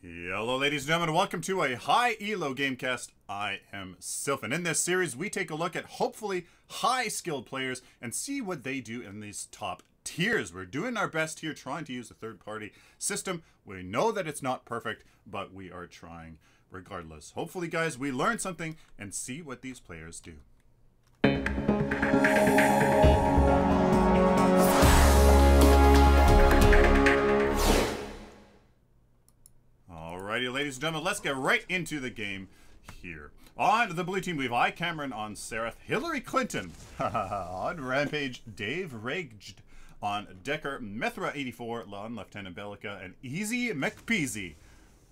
Hello ladies and gentlemen, welcome to a high elo gamecast. I am Sylphin. In this series, we take a look at hopefully high skilled players and see what they do in these top tiers. We're doing our best here trying to use a third party system. We know that it's not perfect, but we are trying regardless. Hopefully guys, we learn something and see what these players do. Alrighty, ladies and gentlemen, let's get right into the game here. On the blue team, we have I, Cameron on Seraph, Hillary Clinton on Rampage, Dave Raged on Decker, Mithra 84 on Lieutenant Bellica, and Easy McPeasy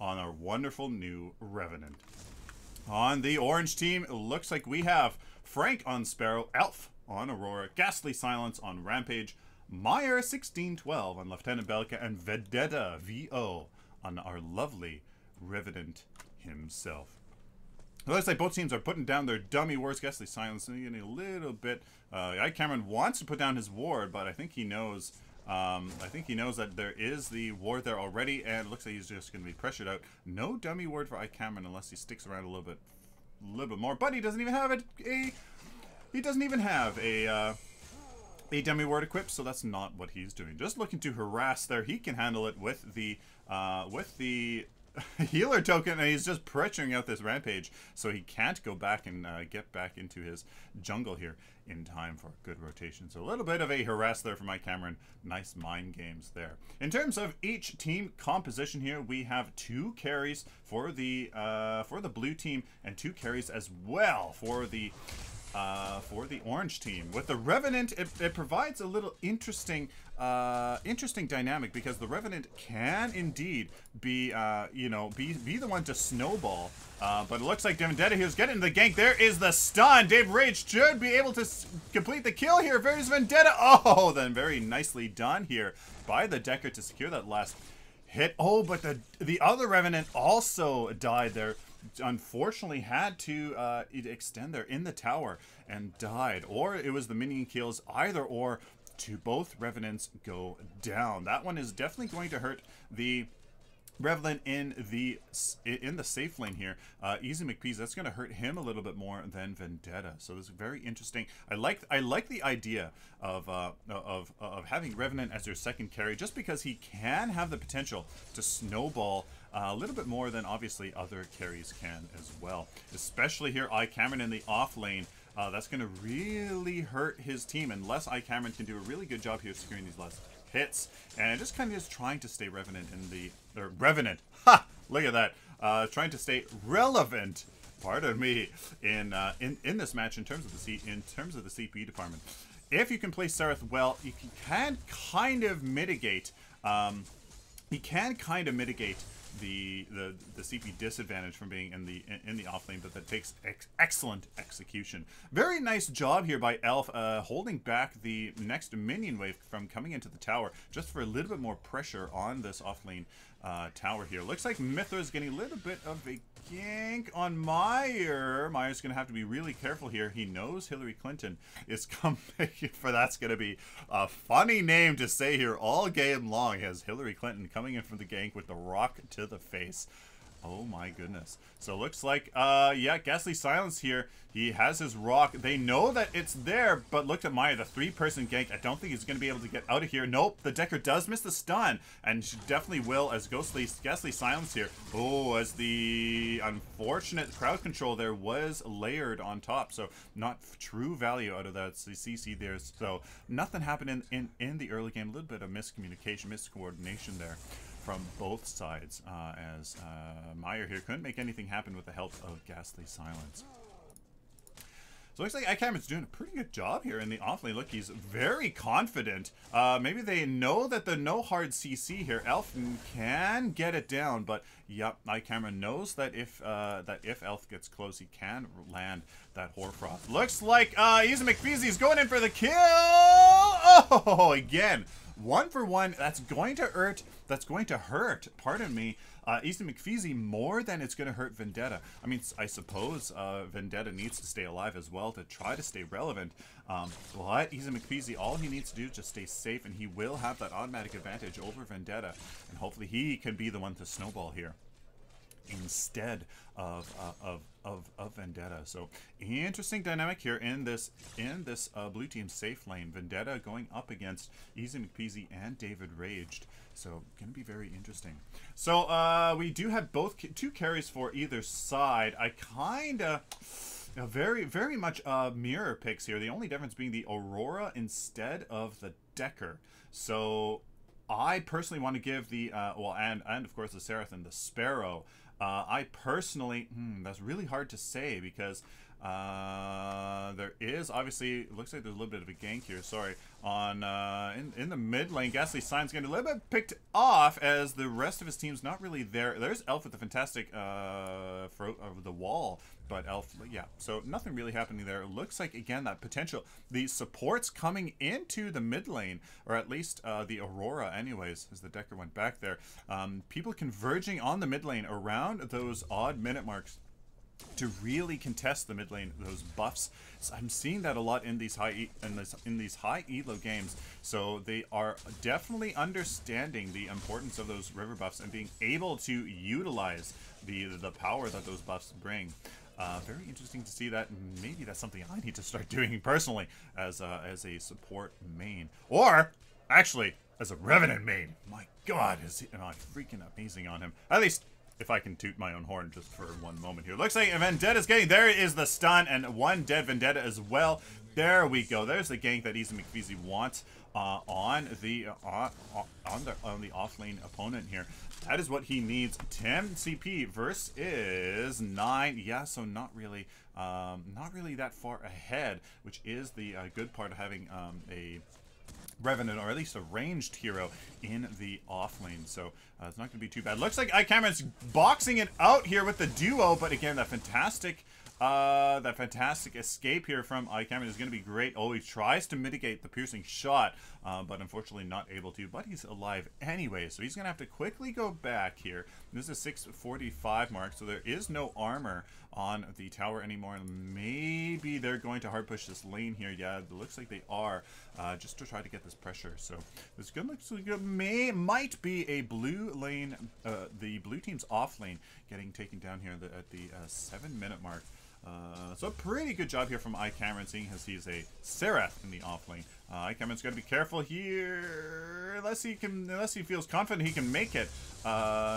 on our wonderful new Revenant. On the orange team, it looks like we have Frank on Sparrow, Elf on Aurora, Ghastly Silence on Rampage, Meyer 1612 on Lieutenant Bellica, and Vendetta VO on our lovely Revenant himself. It looks like both teams are putting down their dummy wards. Ghastly Silence getting a little bit. Cameron wants to put down his ward, but I think he knows. That there is the ward there already, and it looks like he's just going to be pressured out. No dummy ward for Cameron unless he sticks around a little bit more. But he doesn't even have a dummy ward equipped, so that's not what he's doing. Just looking to harass there. He can handle it with the healer token, and he's just pressuring out this Rampage, so he can't go back and get back into his jungle here in time for a good rotation. So a little bit of a harass there for my Cameron. Nice mind games there. In terms of each team composition here, we have 2 carries for the blue team and 2 carries as well for the orange team. With the Revenant, it provides a little interesting dynamic, because the Revenant can indeed be the one to snowball, but it looks like Vendetta here is getting the gank. There is the stun. Dave Rage should be able to complete the kill here. There's Vendetta. Oh, then very nicely done here by the Decker to secure that last hit. Oh, but the other Revenant also died there. Unfortunately had to extend there in the tower and died, or it was the minion kills, either or, to both Revenants go down. That one is definitely going to hurt the Revenant in the safe lane here. Easy McPeasy, that's going to hurt him a little bit more than Vendetta. So this is very interesting. I like the idea of having Revenant as your second carry, just because he can have the potential to snowball a little bit more than obviously other carries can as well. Especially here, Cameron in the off lane. That's going to really hurt his team unless Cameron can do a really good job here securing these last hits, and just kind of just trying to stay Revenant Revenant. Ha! Look at that. Trying to stay relevant. Pardon me. In this match, in terms of the CP department, if you can play Seraph well, you can kind of mitigate. He can kind of mitigate the CP disadvantage from being in the off lane, but that takes excellent execution. Very nice job here by Elf, holding back the next minion wave from coming into the tower, just for a little bit more pressure on this off lane tower here. Looks like Mithra is getting a little bit of a gank on Meyer. Meyer's going to have to be really careful here. He knows Hillary Clinton is coming, for that's going to be a funny name to say here all game long. He has Hillary Clinton coming in from the gank with the rock to the face. Oh my goodness. So looks like, yeah, Ghastly Silence here. He has his rock. They know that it's there, but look at Meyer, the 3-person gank. I don't think he's going to be able to get out of here. Nope, the Decker does miss the stun, and she definitely will as Ghastly Silence here. Oh, as the unfortunate crowd control there was layered on top, so not true value out of that CC there. So nothing happened in the early game. A little bit of miscommunication, miscoordination there from both sides, as Meyer here couldn't make anything happen with the help of Ghastly Silence. So it looks like Cameron's doing a pretty good job here in the offlane. Look, he's very confident. Maybe they know that the no hard CC here, Elf can get it down, but yep, Cameron knows that if Elf gets close, he can land that Hoarfrost. Looks like Easy McPeasy's going in for the kill. Oh, again. 1 for 1. That's going to hurt. That's going to hurt. Pardon me. Easy McPeasy more than it's going to hurt Vendetta. I mean, I suppose Vendetta needs to stay alive as well to try to stay relevant. But Easy McPeasy, all he needs to do is just stay safe, and he will have that automatic advantage over Vendetta. And hopefully he can be the one to snowball here. instead of Vendetta. So interesting dynamic here in this blue team safe lane. Vendetta going up against Easy McPeasy and David Raged. So gonna be very interesting. So we do have two carries for either side. I kinda very much mirror picks here. The only difference being the Aurora instead of the Decker. So I personally want to give the well, and of course the Seraph and the Sparrow. I personally, that's really hard to say because there is obviously, it looks like there's a little bit of a gank here. Sorry, on in the mid lane, Ghastly Sign's getting a little bit picked off as the rest of his team's not really there. There's Elf with the fantastic the wall. But Elf, yeah, so nothing really happening there. It looks like, again, that potential, the supports coming into the mid lane, or at least the Aurora anyways, as the Decker went back there. People converging on the mid lane around those odd minute marks to really contest the mid lane, those buffs. So I'm seeing that a lot in these high elo games. So they are definitely understanding the importance of those river buffs and being able to utilize the power that those buffs bring. Very interesting to see that. Maybe that's something I need to start doing personally as a support main, or actually as a Revenant main. My God, is he freaking amazing on him? At least if I can toot my own horn just for one moment here. Looks like Vendetta's getting, there is the stun and one dead Vendetta as well. There we go. There's the gank that Easy McPeasy wants on the offlane opponent here. That is what he needs. 10 CP versus 9. Yeah, so not really that far ahead, which is the good part of having a Revenant, or at least a ranged hero in the offlane. So it's not going to be too bad. Looks like iCameron's boxing it out here with the duo, but again, that fantastic escape here from iCameron is going to be great. Oh, he tries to mitigate the piercing shot, but unfortunately not able to. But he's alive anyway, so he's going to have to quickly go back here. This is a 645 mark, so there is no armor on the tower anymore. And maybe they're going to hard push this lane here. Yeah, it looks like they are, just to try to get this pressure. So this looks good. Might be a blue lane, the blue team's off lane getting taken down here at the 7-minute mark. So a pretty good job here from iCameron, seeing as he's a Seraph in the offlane. iCameron's got to be careful here, unless he feels confident he can make it,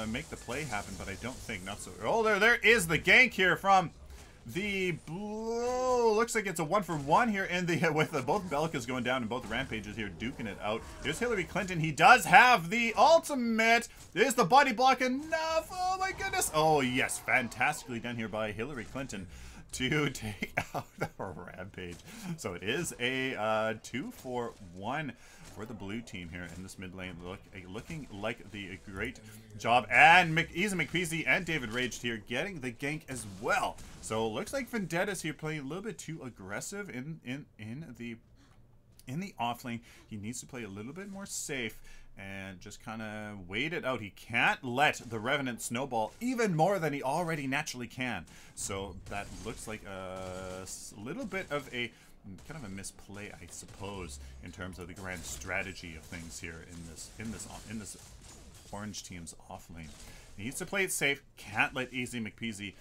make the play happen. But I don't think, not so. Oh, there is the gank here from the blue. Looks like it's a 1-for-1 here in the with both Bellicas going down and both Rampages here duking it out. Here's Hillary Clinton. He does have the ultimate. Is the body block enough? Oh my goodness. Oh yes, fantastically done here by Hillary Clinton to take out the Rampage. So it is a 2-for-1 for the blue team here in this mid lane. Looking like the great job. And Easy McPeasy and David Raged here getting the gank as well. So it looks like Vendetta's here playing a little bit too aggressive in the off lane. He needs to play a little bit more safe and just kind of wait it out. He can't let the Revenant snowball even more than he already naturally can. So that looks like a little bit of a kind of a misplay, I suppose, in terms of the grand strategy of things here in this orange team's off lane. He needs to play it safe. Can't let Easy McPeasy,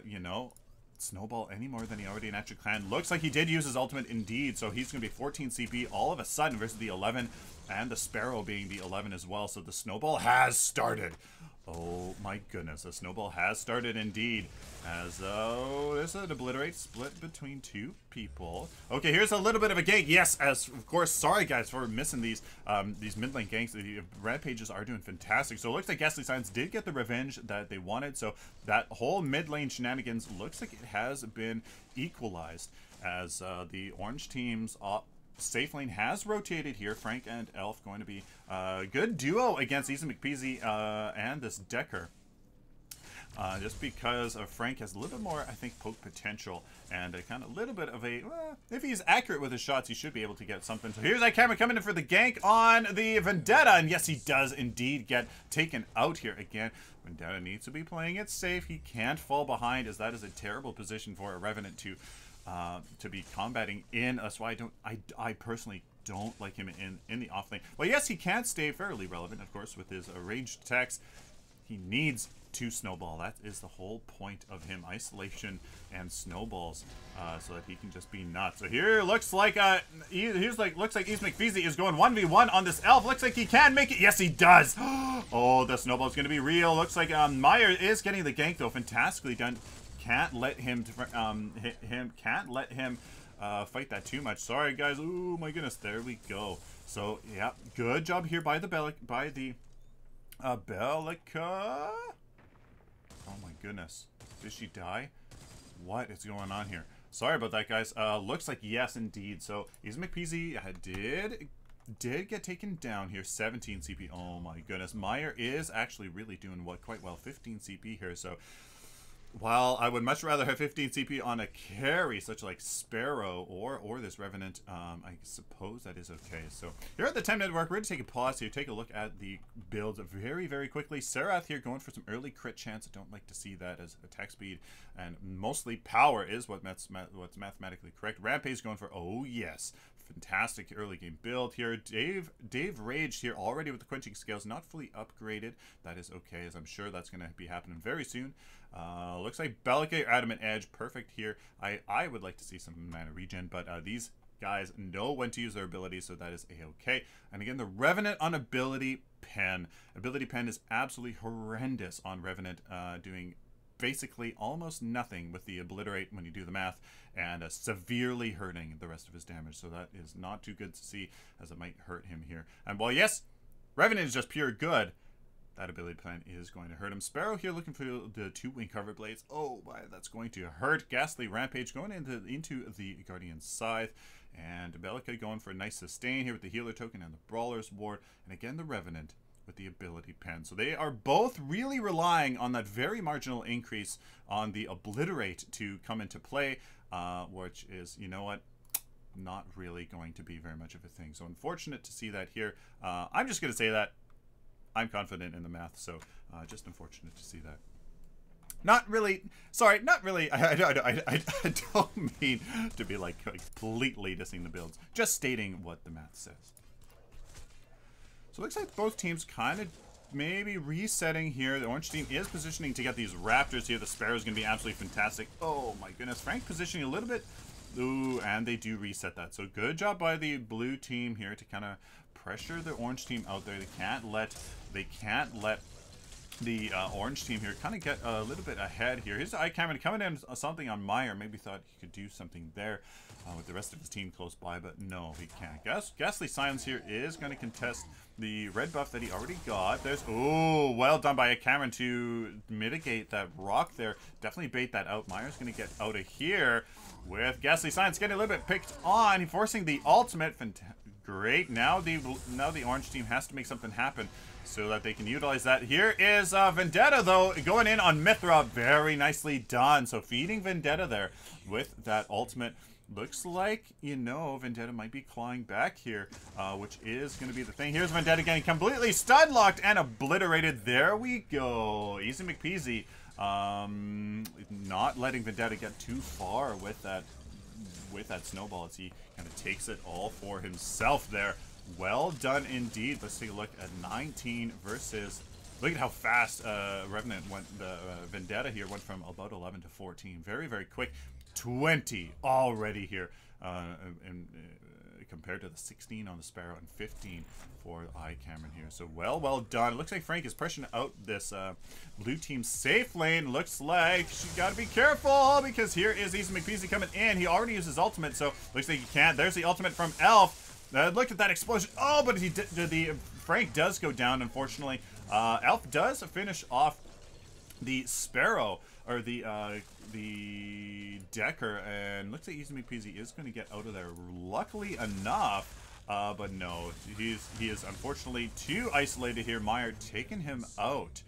you know, snowball any more than he already naturally can. Looks like he did use his ultimate indeed, so he's going to be 14 CP all of a sudden versus the 11, and the Sparrow being the 11 as well. So the snowball has started. Oh my goodness, the snowball has started indeed. As there's an obliterate split between two people. Okay, here's a little bit of a gank. Yes, as of course, sorry guys for missing these mid lane ganks. The Rampages are doing fantastic. So it looks like Ghastly Signs did get the revenge that they wanted. So that whole mid lane shenanigans looks like it has been equalized, as the orange team's safe lane has rotated here. Frank and Elf going to be a good duo against Easy McPeasy and this Decker. Just because Frank has a little bit more, I think, poke potential, and a kind of little bit of a, if he's accurate with his shots, he should be able to get something. So here's iCameron coming in for the gank on the Vendetta, and yes, he does indeed get taken out here again. Vendetta needs to be playing it safe. He can't fall behind, as that is a terrible position for a Revenant to be combating in. That's why I personally don't like him in the off lane. Well, yes, he can stay fairly relevant, of course, with his ranged attacks. He needs to snowball. That is the whole point of him. Isolation and snowballs, so that he can just be nuts. So here looks like looks like East McFeezy is going 1v1 on this elf. Looks like he can make it. Yes, he does. Oh, the snowball's gonna be real. Looks like Meyer is getting the gank though. Fantastically done. Can't let him fight that too much. Sorry guys. Oh my goodness. There we go. So yeah, good job here by the Bellica. Oh my goodness. Did she die? What is going on here? Sorry about that, guys. Looks like yes, indeed. So Easy McPeasy did get taken down here. 17 CP. Oh my goodness. Meyer is actually really doing quite well. 15 CP here. So while I would much rather have 15 CP on a carry such like Sparrow or this Revenant, I suppose that is okay. So here at the 10-minute mark, we're going to take a pause here, take a look at the builds very, very quickly. Serath here going for some early crit chance. I don't like to see that as attack speed, and mostly power is what's mathematically correct. Rampage going for, oh yes, fantastic early game build here. Dave Raged here already with the quenching scales, not fully upgraded. That is okay, as I'm sure that's going to be happening very soon. Looks like Bellica Adamant Edge, perfect here. I would like to see some mana regen, but these guys know when to use their abilities, so that is a-okay. And again, the Revenant on Ability Pen. Ability Pen is absolutely horrendous on Revenant, doing basically almost nothing with the Obliterate when you do the math, and severely hurting the rest of his damage. So that is not too good to see, as it might hurt him here. And while yes, Revenant is just pure good, that ability plan is going to hurt him. Sparrow here looking for the 2 wing cover blades. Oh my, that's going to hurt. Ghastly Rampage going into the Guardian Scythe. And Bellica going for a nice sustain here with the healer token and the Brawler's Ward. And again, the Revenant with the ability pen. So they are both really relying on that very marginal increase on the Obliterate to come into play, which is, you know what, not really going to be very much of a thing. So unfortunate to see that here. I'm just going to say that I'm confident in the math, so just unfortunate to see that. Not really, sorry, not really, I don't mean to be like completely dissing the builds, just stating what the math says. So it looks like both teams kind of maybe resetting here. The orange team is positioning to get these raptors here. The Sparrow's going to be absolutely fantastic. Oh my goodness, Frank positioning a little bit. Ooh, and they do reset that. So good job by the blue team here to kind of pressure the orange team out there. They can't let the orange team here kind of get a little bit ahead here. Here's Eye Cameron coming in something on Meyer. Maybe thought he could do something there with the rest of his team close by, but no, he can't. Ghastly Silence here is going to contest the red buff that he already got. There's, oh, well done by Eye Cameron to mitigate that rock there. Definitely bait that out. Meyer's going to get out of here with Ghastly Silence getting a little bit picked on. He's forcing the ultimate. Great. Now the orange team has to make something happen so that they can utilize that. Here is Vendetta, though, going in on Mithra. Very nicely done. So feeding Vendetta there with that ultimate. Looks like, you know, Vendetta might be clawing back here, which is going to be the thing. Here's Vendetta getting completely stun locked and obliterated. There we go. Easy McPeasy. Not letting Vendetta get too far with that snowball as he kind of takes it all for himself there. Well done indeed. Let's take a look at 19 versus, look at how fast Revenant went. Vendetta here went from about 11 to 14 very, very quick. 20 already here compared to the 16 on the Sparrow and 15 for Eye Cameron here. So well done. It looks like Frank is pressuring out this blue team safe lane. Looks like she got to be careful because here is Easy McPeasy coming in. He already used his ultimate, so looks like he can't. There's the ultimate from Elf. Look at that explosion. Oh, but Frank does go down, unfortunately. Elf does finish off the Sparrow, or the Decker, and looks like Easy McPeasy is going to get out of there, luckily enough. But no, he is unfortunately too isolated here. Meyer taking him out.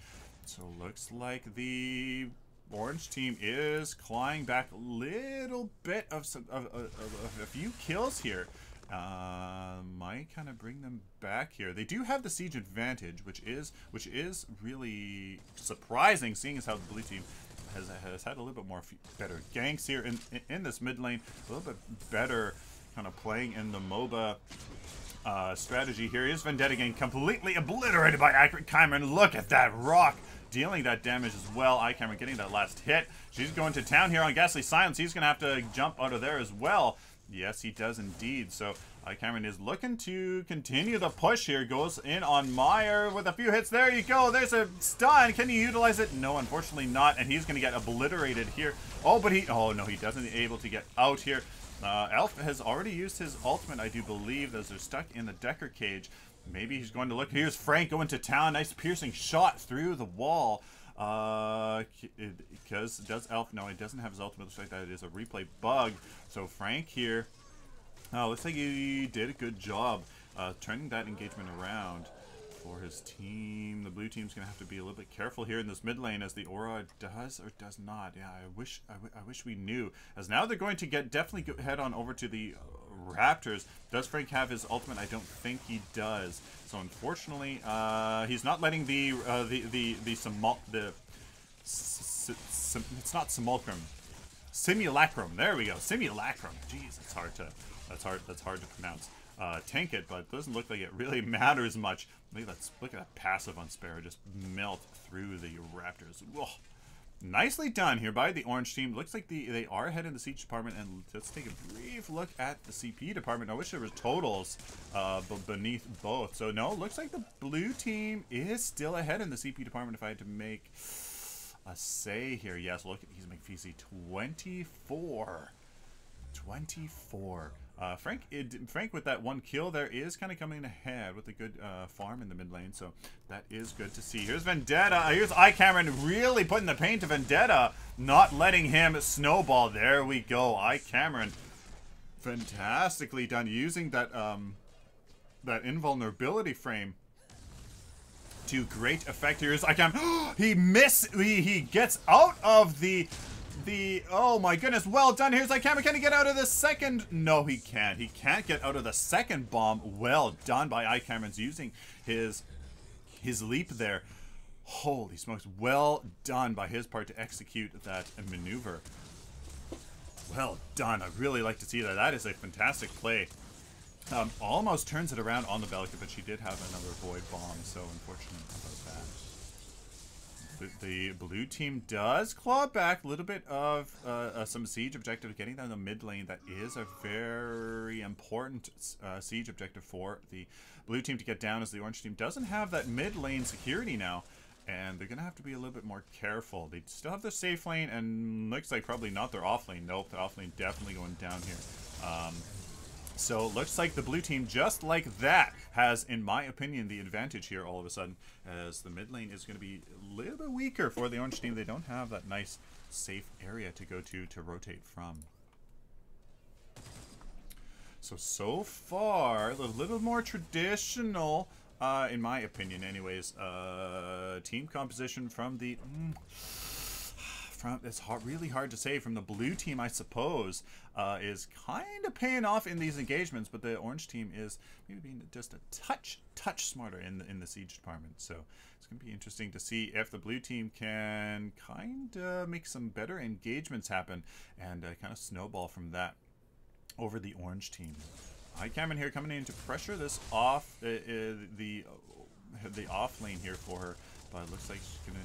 So looks like the orange team is clawing back a little bit of a few kills here. Might kind of bring them back here. They do have the siege advantage, which is really surprising, seeing as how the blue team has had a little bit more better ganks here in this mid lane, a little bit better kind of playing in the MOBA strategy here. Here's Vendetta getting completely obliterated by Accurate Cameron. Look at that rock dealing that damage as well. iCamera getting that last hit. She's going to town here on Ghastly Silence. He's going to have to jump out of there as well. Yes, he does indeed. So iCamera is looking to continue the push here. Goes in on Meyer with a few hits. There you go. There's a stun. Can he utilize it? No, unfortunately not. And he's going to get obliterated here. Oh, but oh no, he doesn't able to get out here. Elf has already used his ultimate, I do believe, as they're stuck in the Decker cage. Maybe he's going to look. Here's Frank going to town. Nice piercing shot through the wall. Because does Elf? No, he doesn't have his ultimate. Looks like that it is a replay bug. So Frank here, looks like he did a good job turning that engagement around for his team. The blue team's gonna have to be a little bit careful here in this mid lane, as the aura does or does not. Yeah, I wish we knew. As now they're going to definitely head on over to the Raptors. Does Frank have his ultimate? I don't think he does. So unfortunately, he's not letting it's not simulacrum. Simulacrum. There we go. Simulacrum. Jeez, that's hard to pronounce. Tank it, but it doesn't look like it really matters much. Look at that passive on Sparrow just melt through the Raptors. Whoa. Nicely done here by the orange team. Looks like they are ahead in the siege department, and let's take a brief look at the CP department. I wish there was totals beneath both. So no, looks like the blue team is still ahead in the CP department. If I had to make a say here, yes, look, he's making VC 24. Frank with that one kill there is kind of coming ahead with a good farm in the mid lane, so that is good to see. Here's Vendetta. Here's iCamera really putting the pain to Vendetta, not letting him snowball. There we go. iCamera, fantastically done using that that invulnerability frame to great effect. Here's iCamera. He gets out of the oh my goodness, well done. Here's iCamera. Can he get out of the second? No, he can't. He can't get out of the second bomb. Well done by iCamera using his leap there. Holy smokes, well done by his part to execute that maneuver. Well done. I really like to see that. That is a fantastic play. Almost turns it around on the Belka, but she did have another void bomb, so unfortunate about that. The blue team does claw back a little bit of some siege objective, getting down the mid lane. That is a very important siege objective for the blue team to get down, as the orange team doesn't have that mid lane security now, and they're going to have to be a little bit more careful. They still have their safe lane, and looks like probably not their off lane. Nope, the off lane definitely going down here. So looks like the blue team, just like that, has, in my opinion, the advantage here all of a sudden, as the mid lane is going to be a little bit weaker for the orange team. They don't have that nice, safe area to go to rotate from. So far, a little more traditional, in my opinion anyways, team composition from the... it's really hard to say, from the blue team, I suppose, is kind of paying off in these engagements, but the orange team is maybe being just a touch smarter in the siege department. So it's going to be interesting to see if the blue team can kind of make some better engagements happen and kind of snowball from that over the orange team. iCamera here coming in to pressure this off the off lane here for her. But it looks like she's gonna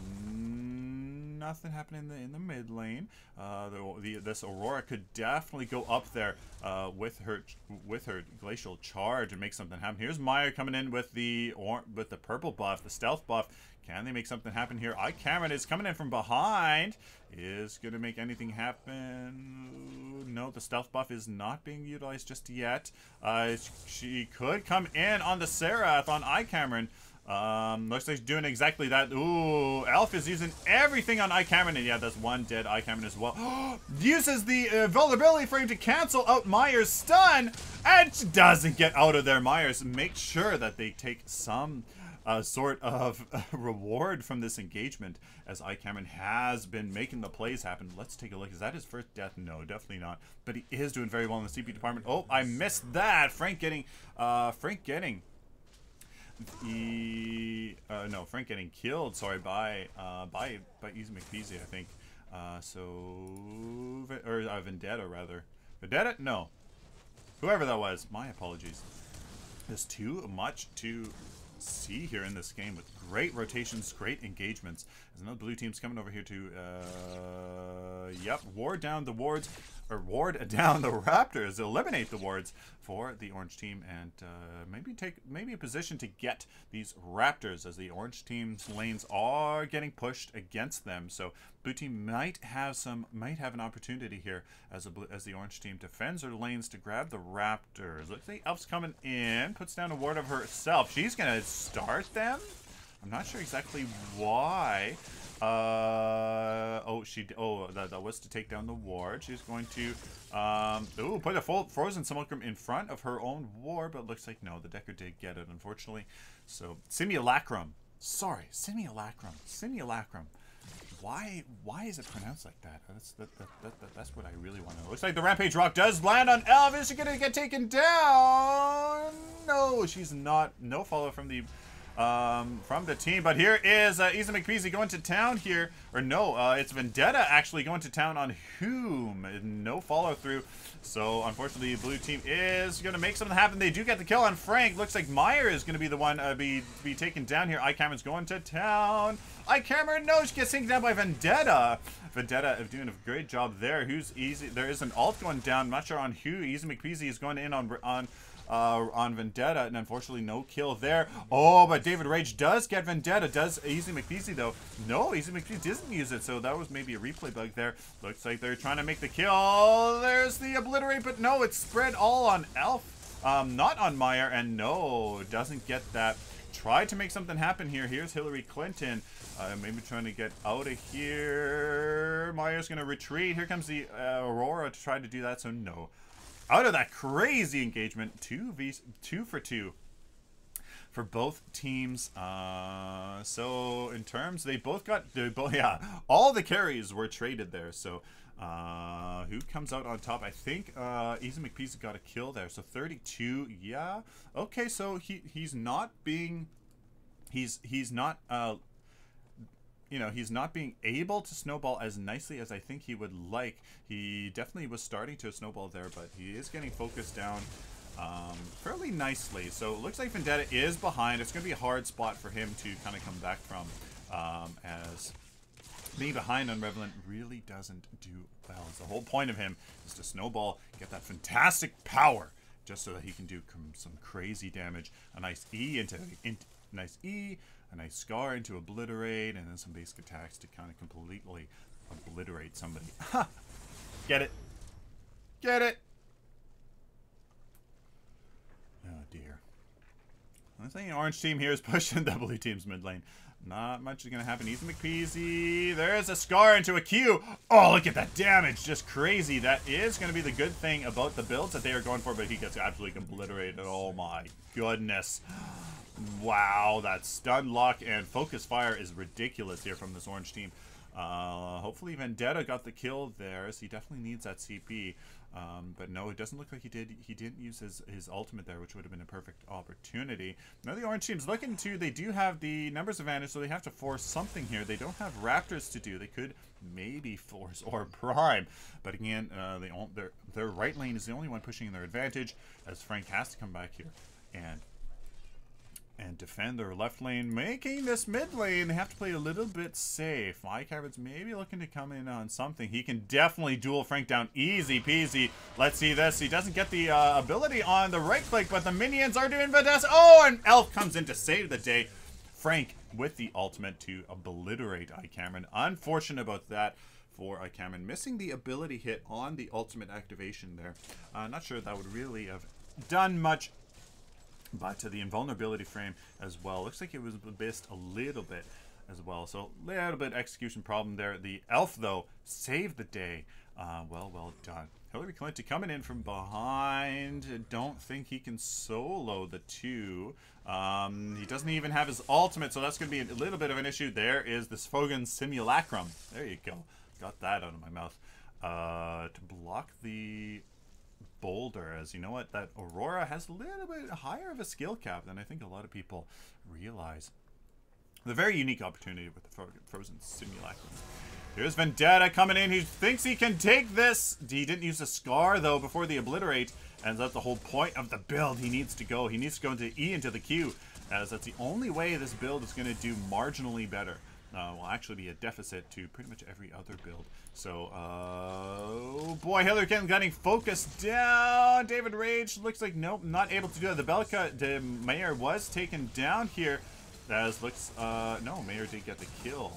nothing happening in the mid lane. This Aurora could definitely go up there with her glacial charge and make something happen. Here's Meyer coming in with the purple buff, the stealth buff. Can they make something happen here? iCamera is coming in from behind. Is gonna make anything happen? No, the stealth buff is not being utilized just yet. She could come in on the Seraph on iCamera. Looks like he's doing exactly that. Ooh, Elf is using everything on iCamera, and yeah, that's one dead iCamera as well. Uses the vulnerability frame to cancel out Meyer's stun, and doesn't get out of there. Myers makes sure that they take some sort of reward from this engagement, as iCamera has been making the plays happen. Let's take a look. Is that his first death? No, definitely not. But he is doing very well in the CP department. Oh, I missed that. Frank getting killed, sorry, by Easy McPeasy, I think. Vendetta, rather. Vendetta? No. Whoever that was. My apologies. There's too much to see here in this game with great rotations, great engagements. There's another blue team's coming over here to, yep, ward down the wards, or ward down the raptors, eliminate the wards for the orange team, and maybe a position to get these raptors, as the orange team's lanes are getting pushed against them. So blue team might have an opportunity here as the orange team defends her lanes to grab the raptors. Looks like Elf's coming in, puts down a ward of herself. She's gonna start them. I'm not sure exactly why. That was to take down the ward. She's going to put a full frozen simulacrum in front of her own ward, but looks like no, the Decker did get it, unfortunately. So simulacrum. Sorry, simulacrum. Simulacrum. Why is it pronounced like that? That's what I really want to know. Looks like the Rampage Rock does land on Elf. Is she gonna get taken down? No, she's not. No follow from the team, but here is Easy McPeasy going to town here, or no, it's Vendetta actually going to town on Hume. No follow through, so unfortunately the blue team is going to make something happen. They do get the kill on Frank. Looks like Meyer is going to be the one be taken down here. iCameron's going to town. iCameron, no, she gets taken down by Vendetta. Vendetta doing a great job there. Who's Easy? There is an ult going down. I'm not sure on who. Easy McPeasy is going in on Vendetta, and unfortunately no kill there. Oh, but David Rage does get Vendetta. Does Easy McPeasy though? No, Easy McPeasy doesn't use it, so that was maybe a replay bug there. Looks like they're trying to make the kill. There's the obliterate, but no, it's spread all on Elf, not on Meyer, and no, doesn't get that. Tried to make something happen here. Here's Hillary Clinton, maybe trying to get out of here. Meyer's gonna retreat. Here comes the Aurora to try to do that, so no. Out of that crazy engagement, 2 for 2 for both teams. So in terms, yeah, all the carries were traded there. So who comes out on top? I think Easy McPeasy got a kill there. So 32, yeah. Okay, so he's not being able to snowball as nicely as I think he would like. He definitely was starting to snowball there, but he is getting focused down fairly nicely. So it looks like Vendetta is behind. It's going to be a hard spot for him to kind of come back from, as being behind on Revenant really doesn't do well. The whole point of him is to snowball, get that fantastic power, just so that he can do some crazy damage. A nice E a nice scar into obliterate, and then some basic attacks to kind of completely obliterate somebody. Ha! Get it. Get it. Oh dear. I think the orange team here is pushing the blue team's mid lane. Not much is going to happen. Easy McPeasy. There's a scar into a Q. Oh, look at that damage. Just crazy. That is going to be the good thing about the builds that they are going for, but he gets absolutely obliterated. Oh my goodness. Wow, that stun lock and focus fire is ridiculous here from this orange team. Hopefully Vendetta got the kill there, so he definitely needs that CP. But no, it doesn't look like he did. He didn't use his ultimate there, which would have been a perfect opportunity. Now the orange team's looking to, they do have the numbers advantage, so they have to force something here. They don't have Raptors to do. They could maybe force or Prime. But again, their right lane is the only one pushing their advantage, as Frank has to come back here and defend their left lane, making this mid lane, they have to play a little bit safe. iCameron's maybe looking to come in on something. He can definitely duel Frank down easy peasy. Let's see this. He doesn't get the ability on the right click, but the minions are doing fantastic. Oh, and Elf comes in to save the day. Frank with the ultimate to obliterate iCameron. Unfortunate about that for iCameron, missing the ability hit on the ultimate activation there. Not sure that would really have done much. But to the invulnerability frame as well. Looks like it was missed a little bit as well. So a little bit execution problem there. The Elf, though, saved the day. Well done. Hillary Clinton coming in from behind. Don't think he can solo the two. He doesn't even have his ultimate, so that's going to be a little bit of an issue. There is this Fogan Simulacrum. There you go. Got that out of my mouth. To block the boulder, as you know what, that Aurora has a little bit higher of a skill cap than I think a lot of people realize. The very unique opportunity with the Frozen Simulacrum. Here's Vendetta coming in. He thinks he can take this. He didn't use a scar though before the obliterate, and that's the whole point of the build. He needs to go into E into the Q. as that's the only way this build is going to do marginally better. Will actually be a deficit to pretty much every other build. So, oh boy, Hillary Clinton getting focused down. David Rage looks like, nope, not able to do it. The Belka, the Mayor was taken down here. As looks, no, Mayor did get the kill.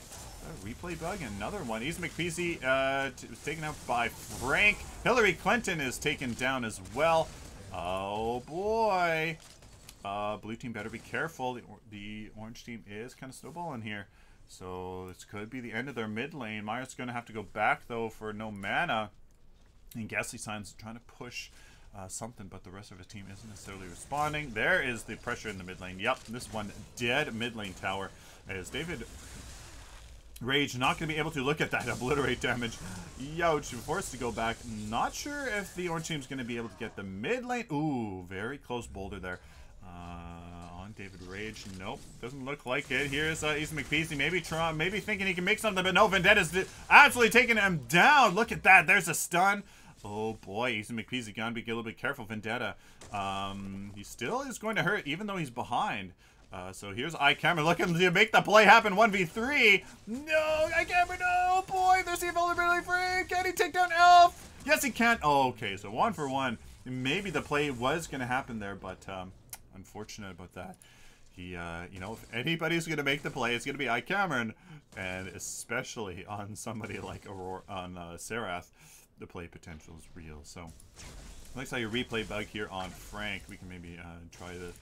A replay bug, another one. Easy McPeasy was taken out by Frank. Hillary Clinton is taken down as well. Oh boy. Blue team better be careful. The orange team is kind of snowballing here. So this could be the end of their mid lane. Myers going to have to go back though for no mana. And Ghastly Sign's trying to push something, but the rest of his team isn't necessarily responding. There is the pressure in the mid lane. Yep, this one dead mid lane tower. As David Rage not going to be able to look at that obliterate damage. Youch, forced to go back. Not sure if the orange team's going to be able to get the mid lane. Ooh, very close boulder there. On David Rage. Nope, doesn't look like it. Here's Easy McPeasy, maybe thinking he can make something, but no, Vendetta's absolutely taking him down. Look at that, there's a stun. Oh boy, Easy McPeasy gotta be a little bit careful. Vendetta, he still is going to hurt even though he's behind. So here's iCamera looking to make the play happen. 1v3. No, iCamera, no, boy, there's the vulnerability for him. Can he take down Elf? Yes, he can. Oh, okay, so 1 for 1. Maybe the play was going to happen there, but unfortunate about that. He, you know, if anybody's going to make the play, it's going to be iCameron, and especially on somebody like Aurora, on Serath, the play potential is real. So, looks like a replay bug here on Frank. We can maybe try to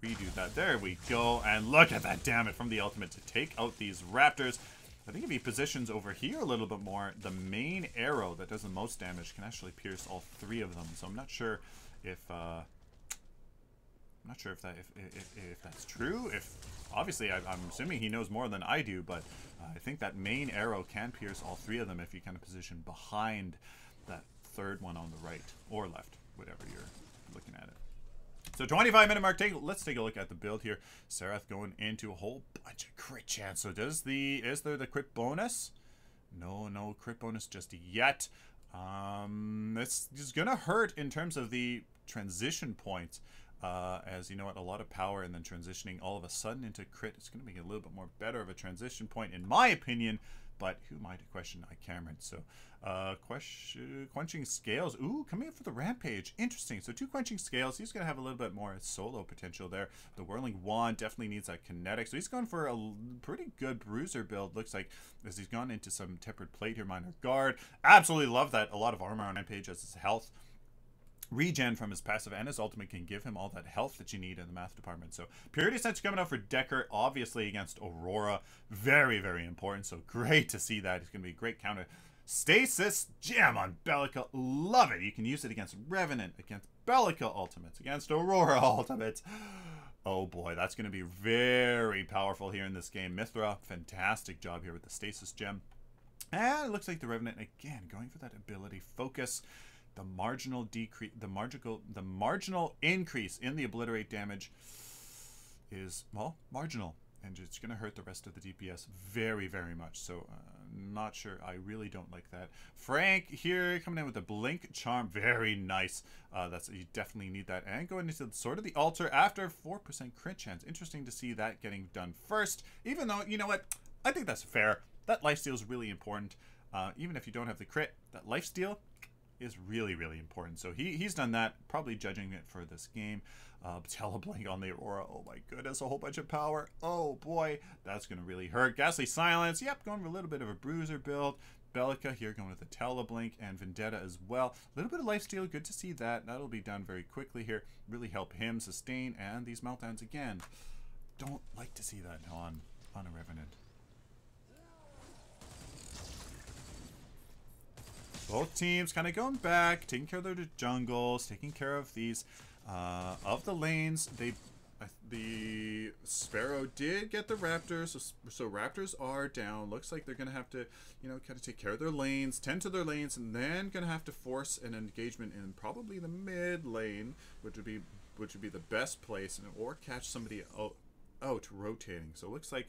redo that. There we go, and look at that, damn it, from the ultimate to take out these Raptors. I think if he positions over here a little bit more, the main arrow that does the most damage can actually pierce all 3 of them. So I'm not sure if if that's true. If obviously I'm assuming he knows more than I do, but I think that main arrow can pierce all 3 of them if you kind of position behind that 3rd one on the right or left, whatever you're looking at it. So 25-minute mark. Let's take a look at the build here. Serath going into a whole bunch of crit chance. So is there the crit bonus? No crit bonus just yet. This is gonna hurt in terms of the transition points. As you know what, a lot of power and then transitioning all of a sudden into crit. It's gonna make it a little bit more better of a transition point in my opinion. But who am I to question iCameron? So, Quenching Scales. Ooh, coming up for the Rampage. Interesting. So 2 Quenching Scales. He's going to have a little bit more solo potential there. The Whirling Wand definitely needs that kinetic. So he's going for a pretty good bruiser build, looks like, as he's gone into some Tempered Plate here. Minor Guard. Absolutely love that. A lot of armor on Rampage as his health regen from his passive, and his ultimate can give him all that health that you need in the math department. So Purity Sense coming out for Decker, obviously against Aurora. Very, very important. So great to see that. It's going to be a great counter. Stasis Gem on Bellica. Love it. You can use it against Revenant, against Bellica ultimates, against Aurora ultimates. Oh boy, that's going to be very powerful here in this game. Mithra, fantastic job here with the Stasis Gem. And it looks like the Revenant, again, going for that ability focus. The marginal decrease, the marginal increase in the obliterate damage is, well, marginal, and it's going to hurt the rest of the DPS very, very much. So, not sure. I really don't like that. Frank here coming in with a Blink Charm, very nice. You definitely need that. And going into sort of the altar after 4% crit chance. Interesting to see that getting done first. Even though, you know what, I think that's fair. That lifesteal is really important. Even if you don't have the crit, that lifesteal is really, really important. So he's done that, probably judging it for this game. Teleblink on the Aurora. Oh my goodness, a whole bunch of power. Oh boy, that's going to really hurt. Ghastly Silence. Yep, going for a little bit of a bruiser build. Bellica here going with the Teleblink, and Vendetta as well. A little bit of lifesteal, good to see that. That'll be done very quickly here. Really help him sustain, and these meltdowns again. Don't like to see that on a Revenant. Both teams kind of going back, taking care of their jungles, taking care of these, of the lanes. The Sparrow did get the Raptors, so Raptors are down. Looks like they're going to have to, you know, kind of take care of their lanes, tend to their lanes, and then going to have to force an engagement in probably the mid lane, which would be the best place, or catch somebody out rotating. So it looks like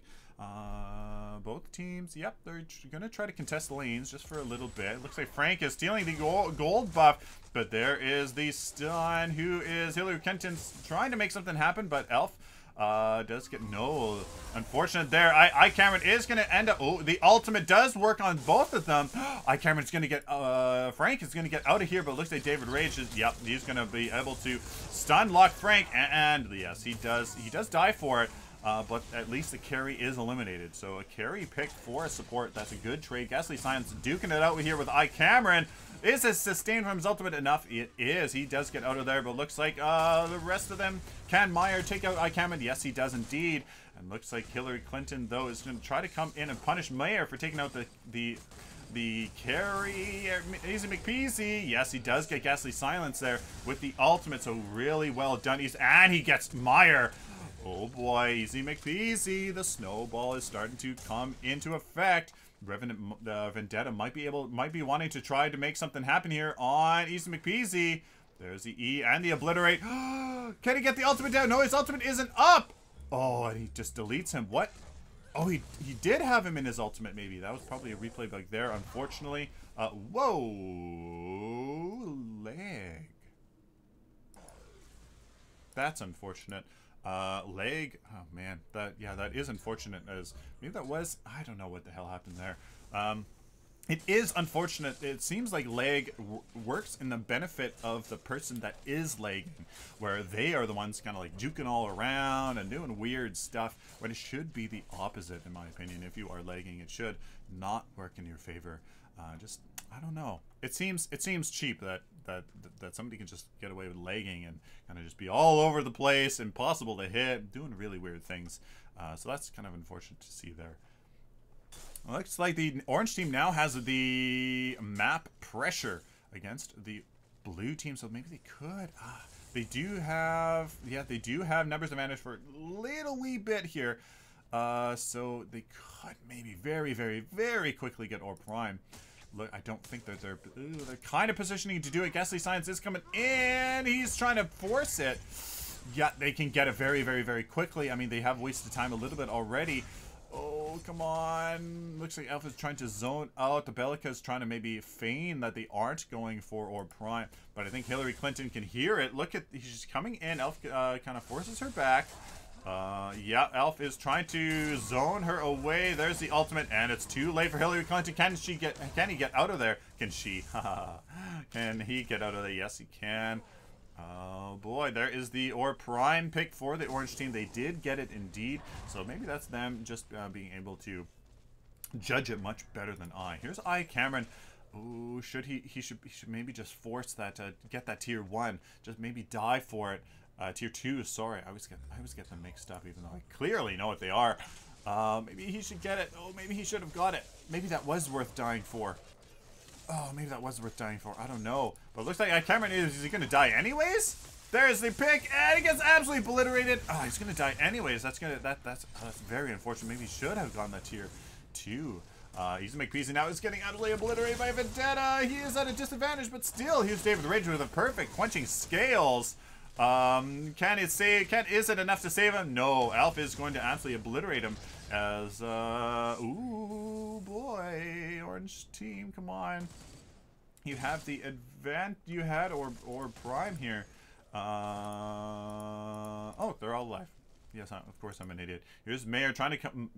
both teams, yep, they're going to try to contest lanes just for a little bit. It looks like Frank is stealing the gold buff, but there is the stun. Who is Hillary Kenton's trying to make something happen, but Elf Does get no. Unfortunate there. I Cameron is going to end up. Oh, the ultimate does work on both of them. I Cameron's going to get. Frank is going to get out of here, but it looks like David Rage is. Yep, he's going to be able to stun lock Frank, and yes, he does. He does die for it. But at least the carry is eliminated. So a carry picked for a support. That's a good trade. Ghastly Science duking it out here with Cameron. Is this sustained from his ultimate enough? It is. He does get out of there, but looks like the rest of them. Can Meyer take out Cameron? Yes, he does indeed. And looks like Hillary Clinton, though, is going to try to come in and punish Meyer for taking out the carry. Easy McPeasy. Yes, he does get Ghastly Silence there with the ultimate. So really well done. And he gets Meyer. Oh boy, Easy McPeasy. The snowball is starting to come into effect. Revenant Vendetta might be wanting to try to make something happen here on Easy McPeasy. There's the E and the Obliterate. Can he get the ultimate down? No, his ultimate isn't up. Oh, and he just deletes him. What? Oh, he did have him in his ultimate, maybe. That was probably a replay bug there, unfortunately. Whoa. Leg. That's unfortunate. Leg. Oh man, that is unfortunate. As maybe that was. I don't know what the hell happened there. It is unfortunate. It seems like leg works in the benefit of the person that is lagging, where they are the ones kind of like juking all around and doing weird stuff. When it should be the opposite, in my opinion. If you are lagging, it should not work in your favor. Just I don't know. It seems cheap that somebody can just get away with lagging and kind of just be all over the place, impossible to hit, doing really weird things. So that's kind of unfortunate to see there. Looks like the orange team now has the map pressure against the blue team, so maybe they could. They do have, they do have numbers advantage for a little wee bit here. So they could maybe very, very, very quickly get Orb Prime. Look, I don't think that they're kind of positioning to do it. Ghastly Science is coming in. He's trying to force it. Yeah, they can get it very, very, very quickly. I mean, they have wasted time a little bit already. Oh, come on. Looks like Elf is trying to zone out. The Bellica is trying to maybe feign that they aren't going for Orb Prime. But I think Hillary Clinton can hear it. Look at, she's coming in. Elf kind of forces her back. Yeah, Elf is trying to zone her away. There's the ultimate, and it's too late for Hillary Clinton. Can he get out of there? Can she? Can he get out of there? Yes, he can. Oh boy, there is the Orb Prime pick for the orange team. They did get it indeed. So maybe that's them just being able to judge it much better than I. Here's Cameron. Ooh, he should maybe just force that get that tier 1. Just maybe die for it. Tier 2, sorry. I always get them mixed up, even though I clearly know what they are. Maybe he should get it. Oh, maybe he should have got it. Maybe that was worth dying for. Oh, maybe that was worth dying for. I don't know. But it looks like Cameron is he going to die anyways? There's the pick, and he gets absolutely obliterated. Oh, he's going to die anyways. That's very unfortunate. Maybe he should have gone that tier 2. Easy McPeasy now is getting utterly obliterated by Vendetta. He is at a disadvantage, but still, here's David Rage with a perfect quenching scales. Is it enough to save him? No, Alf is going to absolutely obliterate him as, ooh, boy, orange team, come on. You have the you had or Prime here. Oh, they're all alive. Yes, of course I'm an idiot. Here's Mayor trying to come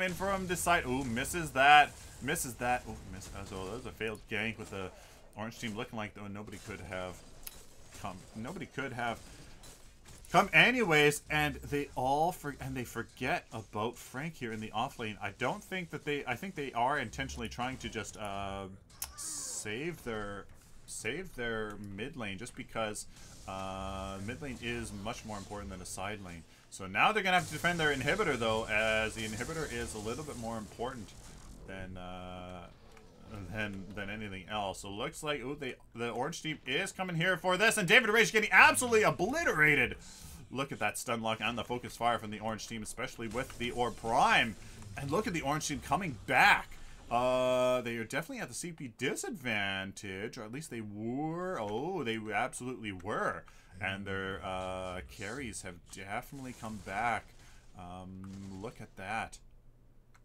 in from this side. Ooh, misses that. Misses that. Oh, miss. So that was a failed gank with the orange team looking like though nobody could have come anyways, and they forget about Frank here in the off lane. I think they are intentionally trying to just save their mid lane, just because mid lane is much more important than a side lane. So now they're gonna have to defend their inhibitor though, as the inhibitor is a little bit more important than anything else. So looks like the orange team is coming here for this, and David Rage getting absolutely obliterated. Look at that stun lock and the focus fire from the orange team, especially with the Orb Prime. And look at the orange team coming back. They are definitely at the CP disadvantage, or at least they were. Oh, they absolutely were. And their carries have definitely come back. Look at that.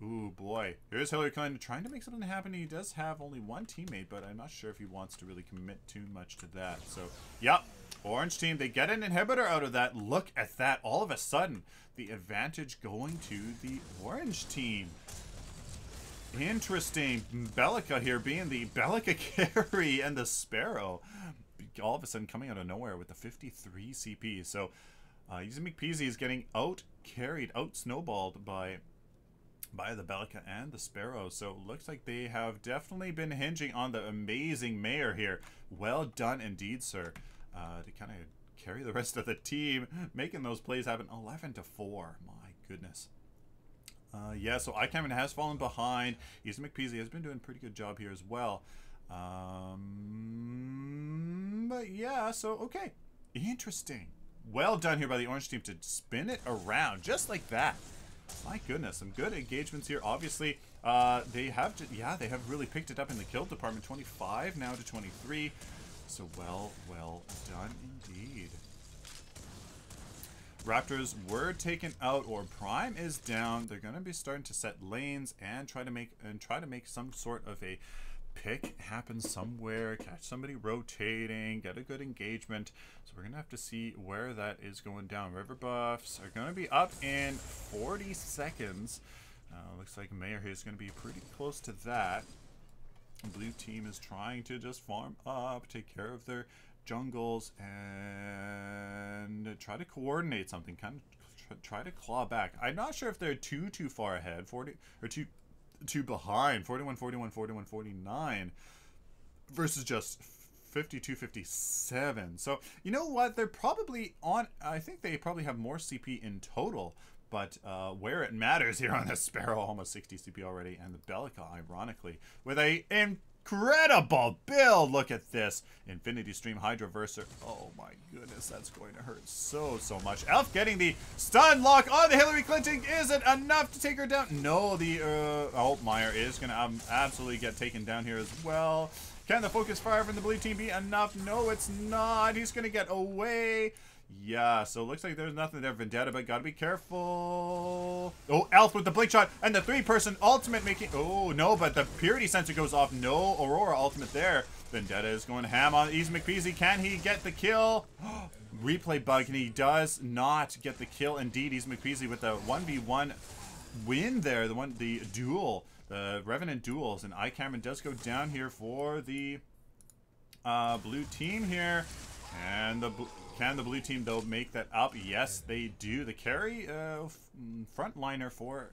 Ooh, boy. Here's Hillary Clinton trying to make something happen. He does have only one teammate, but I'm not sure if he wants to really commit too much to that. So, yep. Orange team, they get an inhibitor out of that. Look at that. All of a sudden, the advantage going to the orange team. Interesting. Bellica here being the Bellica carry and the Sparrow. All of a sudden coming out of nowhere with the 53 CP. So, Easy McPeasy is getting out-carried, out-snowballed by the Bellica and the Sparrow. So looks like they have definitely been hinging on the amazing Mayor here. Well done indeed, sir. To kind of carry the rest of the team, making those plays happen. 11-4. My goodness. Yeah, so iCameron has fallen behind. Easy McPeasy has been doing a pretty good job here as well. But yeah, so okay. Interesting. Well done here by the orange team to spin it around just like that. My goodness, some good engagements here. Obviously, they have really picked it up in the kill department. 25 now to 23. So well done indeed. Raptors were taken out, or Prime is down. They're going to be starting to set lanes and try to make some sort of a pick happen somewhere, catch somebody rotating, get a good engagement. So we're gonna have to see where that is going down. River buffs are gonna be up in 40 seconds. Looks like Mayor here is gonna be pretty close to that. Blue team is trying to just farm up, take care of their jungles, and try to coordinate something, kind of try to claw back. I'm not sure if they're too far ahead, 40 or two behind, 41 41 41 49 versus just 52 57. So you know what, they're probably on, I think they probably have more CP in total, but where it matters here on the Sparrow, almost 60 CP already, and the Bellica ironically with a incredible build. Look at this Infinity Stream Hydroverser. Oh my goodness, that's going to hurt so much. Elf getting the stun lock on the Hillary Clinching. Is it enough to take her down? No, the Altmaier is going to absolutely get taken down here as well. Can the focus fire from the blue team be enough? No, it's not. He's going to get away. Yeah, so it looks like there's nothing there. Vendetta, but gotta be careful. Oh, Elf with the blink shot and the 3-person ultimate making... Oh, no, but the purity sensor goes off. No Aurora ultimate there. Vendetta is going ham on Easy McPeasy. Can he get the kill? Replay bug, and he does not get the kill. Indeed, Easy McPeasy with the 1v1 win there. The duel, the Revenant duels, and iCameron does go down here for the blue team here. And can the blue team, though, make that up? Yes, they do. The carry, frontliner for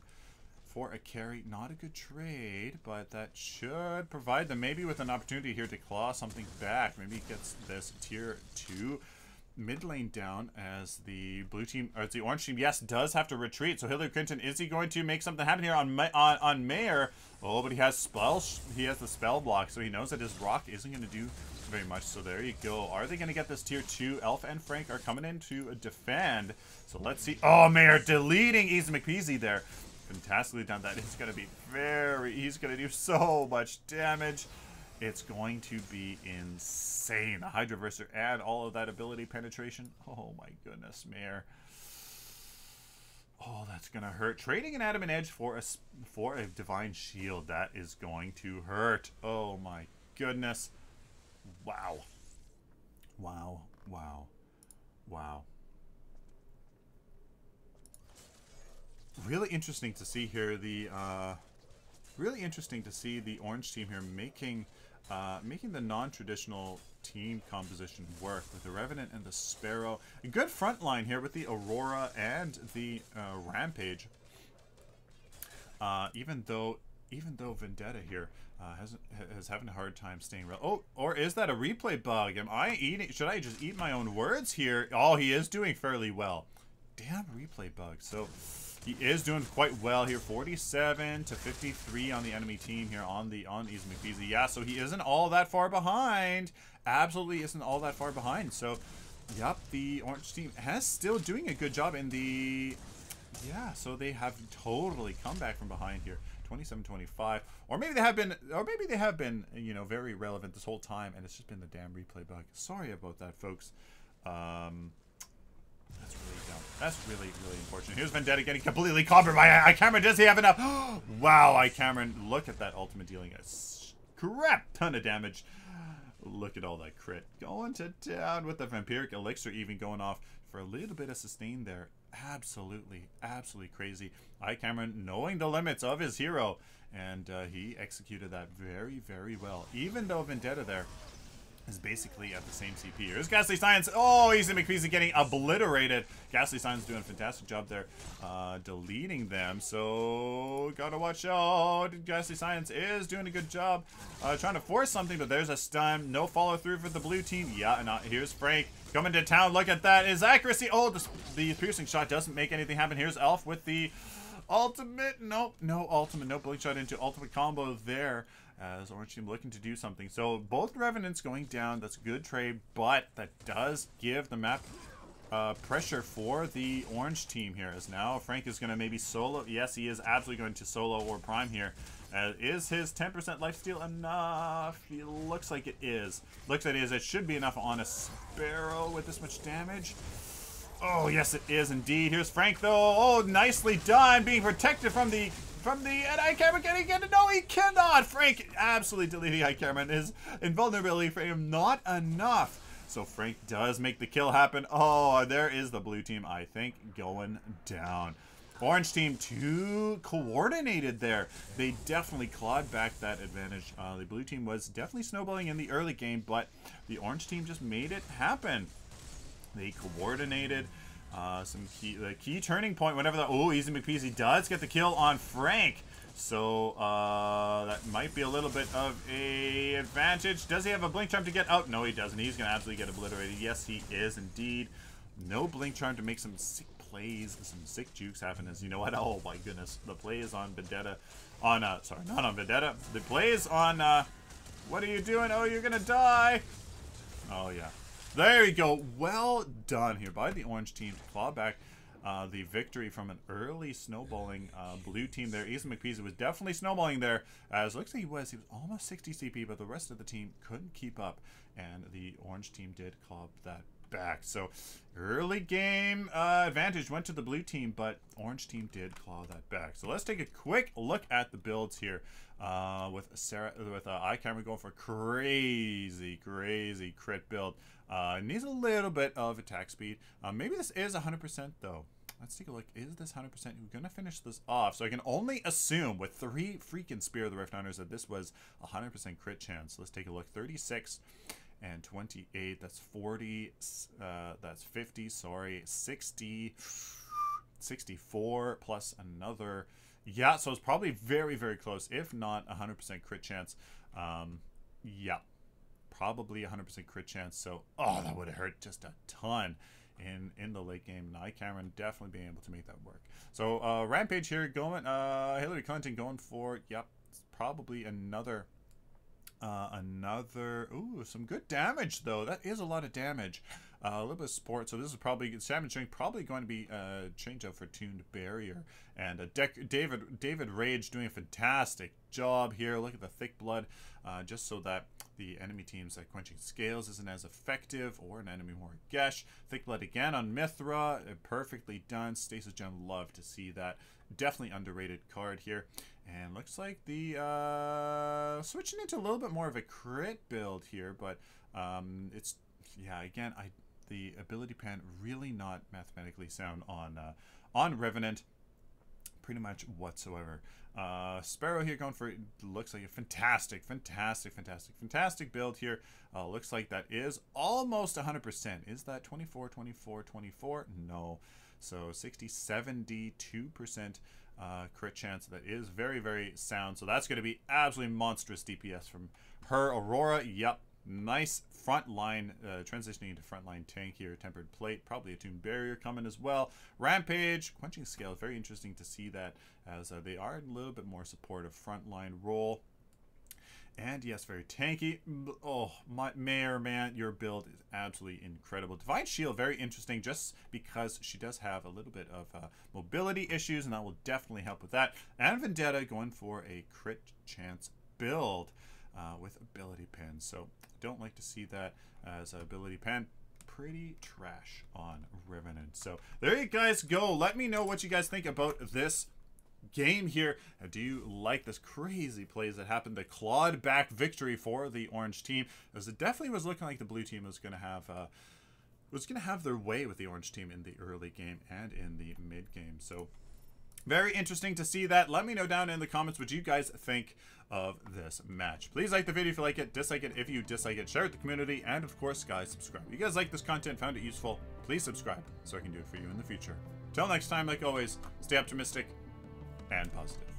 a carry. Not a good trade, but that should provide them maybe with an opportunity here to claw something back. Maybe he gets this tier 2 mid lane down as the blue team, or the orange team, yes, does have to retreat. So Hillary Clinton, is he going to make something happen here on Mayor? Oh, but he has the spell block, so he knows that his rock isn't going to do very much. So there you go. Are they going to get this tier 2? Elf and Frank are coming in to defend. So let's see. Oh, Mayor deleting Easy McPeasy there. Fantastically done. That is going to be he's going to do so much damage. It's going to be insane. The Hydroverser and all of that ability penetration. Oh my goodness, Mayor. Oh, that's going to hurt. Trading an Adamant Edge for a Divine Shield. That is going to hurt. Oh my goodness. Wow. Wow. Wow. Wow. Really interesting to see here the orange team here making the non-traditional team composition work with the Revenant and the Sparrow. A good front line here with the Aurora and the Rampage. Even though Vendetta here is having a hard time staying real. Oh, or is that a replay bug? Should I just eat my own words here? Oh, he is doing fairly well. Damn replay bug. So he is doing quite well here. 47 to 53 on the enemy team here on Easy McPeasy. Yeah, so he isn't all that far behind. Absolutely isn't all that far behind. So, yep, the orange team has still doing a good job in the... Yeah, so they have totally come back from behind here. 27-25. Or maybe they have been, you know, very relevant this whole time, and it's just been the damn replay bug. Sorry about that, folks. That's really dumb. That's really unfortunate. Here's Vendetta getting completely covered by iCameron. Does he have enough? Wow, iCameron, look at that ultimate dealing a crap ton of damage. Look at all that crit. Going to town with the Vampiric Elixir even going off for a little bit of sustain there. Absolutely, absolutely crazy. Cameron knowing the limits of his hero, and he executed that very, very well. Even though Vendetta there is basically at the same CP. Here's Ghastly Science. Oh, Easy McPeasy getting obliterated. Ghastly Science doing a fantastic job there, deleting them. So, gotta watch out. Ghastly Science is doing a good job trying to force something, but there's a stun. No follow through for the blue team. Yeah, and here's Frank coming to town. Look at that. His accuracy. Oh, the piercing shot doesn't make anything happen. Here's Elf with the ultimate. Nope, no ultimate. No blink shot into ultimate combo there. As Orange Team looking to do something. So both Revenants going down. That's a good trade, but that does give the map pressure for the Orange Team here. As now Frank is going to maybe solo. Yes, he is absolutely going to solo or prime here. Is his 10% lifesteal enough? It looks like it is. Looks like it is. It should be enough on a Sparrow with this much damage. Oh, yes, it is indeed. Here's Frank, though. Oh, nicely done. Being protected from the... And Cameron, can he get it? No, he cannot. Frank absolutely deleting Cameron. His invulnerability for him not enough. So Frank does make the kill happen. Oh, there is the blue team, I think, going down. Orange team too coordinated there. They definitely clawed back that advantage. The blue team was definitely snowballing in the early game, but the orange team just made it happen. They coordinated. The key turning point whenever the Easy McPeasy does get the kill on Frank. So that might be a little bit of a advantage. Does he have a blink charm to get out? No, he doesn't. He's gonna absolutely get obliterated. Yes, he is indeed. No blink charm to make some sick plays, some sick jukes happen. As you know what? Oh my goodness, the play is on Vendetta. Sorry, not on Vendetta. The play is on. What are you doing? Oh, you're gonna die. Oh yeah. There you go. Well done here by the orange team to claw back the victory from an early snowballing blue team there. Easy McPeasy was definitely snowballing there. As looks like he was almost 60 CP, but the rest of the team couldn't keep up, and the orange team did claw that back. So early game advantage went to the blue team, but orange team did claw that back. So let's take a quick look at the builds here. With iCamera going for crazy crit build. Needs a little bit of attack speed. Maybe this is 100% though. Let's take a look. Is this 100%? We're going to finish this off. So I can only assume with 3 freaking Spear of the Rift Hunters that this was 100% crit chance. Let's take a look. 36 and 28. That's 40. That's 50. Sorry. 60. 64 plus another. Yeah, so it's probably very close, if not 100% crit chance. Yeah, probably 100% crit chance. So, that would have hurt just a ton in the late game. And iCameron definitely being able to make that work. So, Rampage here going, Hillary Clinton going for, yep, probably another, some good damage though. That is a lot of damage. A little bit of support. So this is probably Salmon String, probably going to be changed out for Tuned Barrier. And David Rage doing a fantastic job here. Look at the thick blood, just so that the enemy team's Quenching Scales isn't as effective, or an enemy more Gesh. Thick blood again on Mithra, perfectly done. Stasis Gem, love to see that. Definitely underrated card here. And looks like the switching into a little bit more of a crit build here, but it's, yeah, again, the ability pan really not mathematically sound on Revenant pretty much whatsoever. Sparrow here going for, looks like a fantastic build here. Looks like that is almost 100%. Is that 24, 24, 24? No. So 60, 72% crit chance. That is very sound. So that's going to be absolutely monstrous DPS from her. Aurora, yep. Nice front line, transitioning into front line tank here. Tempered Plate, probably a Tuned Barrier coming as well. Rampage, Quenching Scale, very interesting to see that, as they are a little bit more supportive front line role. And yes, very tanky. Oh, Mayor, man, your build is absolutely incredible. Divine Shield, very interesting, just because she does have a little bit of mobility issues, and that will definitely help with that. And Vendetta going for a crit chance build with ability pen. So don't like to see that as ability pen. Pretty trash on Revenant. So there you guys go. Let me know what you guys think about this game here. Do you like this crazy plays that happened? The clawed back victory for the orange team, as it definitely was looking like the blue team was going to have their way with the orange team in the early game and in the mid game. So very interesting to see that. Let me know down in the comments what you guys think of this match. Please like the video if you like it, dislike it if you dislike it, share it with the community, and of course, guys, subscribe. If you guys like this content, found it useful, please subscribe so I can do it for you in the future. Till next time, like always, stay optimistic and positive.